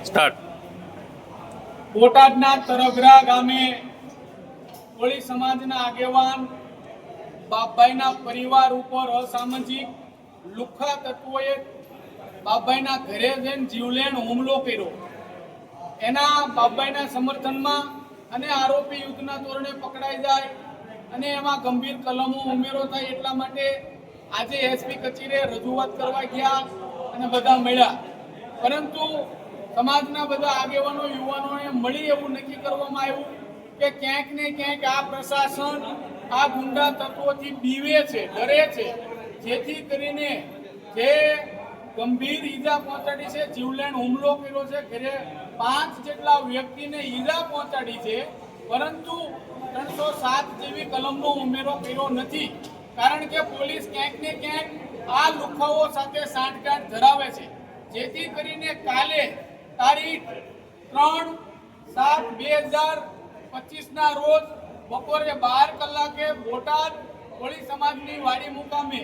Start. બોટાદના તરગરા ગામે કોળી સમાજના આગેવાન બાપભાઈના પરિવાર ઉપર અસામાજિક લુખ્ખા તત્વોએ બાપભાઈના ઘરે જઈને જીવલેણ હુમલો કર્યો. એના બાપભાઈના સમર્થનમાં અને આરોપી યુદ્ધના ધોરણે પકડાઈ જાય અને એમાં ગંભીર કલમો ઉમેરો થાય એટલા માટે આજે એસપી કચેરીએ રજૂઆત કરવા ગયા અને બધા મળ્યા. પરંતુ સમાજના બધા આગેવાનો યુવાનોને મળી એવું નક્કી કરવામાં આવ્યું કે ક્યાંક ને ક્યાંક આ પ્રશાસન આ ગુંડા તત્વોથી બીવે છે, ડરે છે, જેથી કરીને જે ગંભીર ઈજા પહોંચાડી છે, જીવલેણ હુમલો કર્યો છે, ઘરે 5 જેટલા વ્યક્તિને ઈજા પહોંચાડી છે, પરંતુ 307 જેવી કલમનો ઉમેરો કર્યો નથી. કારણ કે પોલીસ ક્યાંક ને ક્યાંક આ લુખ્ખાઓ સાથે સાંઠગાંઠ ધરાવે છે, જેથી કરીને કાલે તારીખ 3/7/2025 ના રોજ બપોરે 12 કલાકે બોટાદ કોળી સમાજની વાડી મુકામે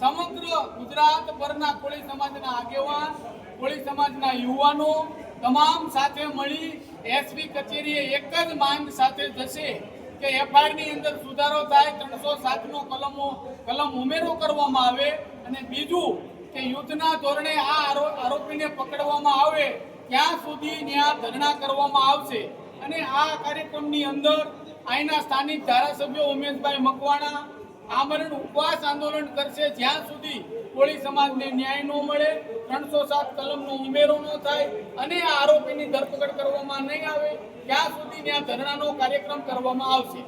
સમગ્ર ગુજરાતભરના કોળી સમાજના આગેવાન, કોળી સમાજના યુવાનો તમામ સાથે મળી એસપી કચેરીએ એક જ માંગ સાથે જશે કે એફઆઈઆર ની અંદર સુધારો થાય, 307 નો કલમ ઉમેરો કરવામાં આવે અને બીજું કે યુદ્ધના ધોરણે આ આરોપીને પકડવામાં આવે ત્યાં સુધી ત્યાં ધરણા કરવામાં આવશે. અને આ કાર્યક્રમની અંદર અહીંના સ્થાનિક ધારાસભ્યો ઉમેશભાઈ મકવાણા આમરણ ઉપવાસ આંદોલન કરશે જ્યાં સુધી કોળી સમાજને ન્યાય ન મળે, 307 કલમનો ઉમેરો ન થાય અને આ આરોપીની ધરપકડ કરવામાં નહીં આવે ત્યાં સુધી ત્યાં ધરણાનો કાર્યક્રમ કરવામાં આવશે.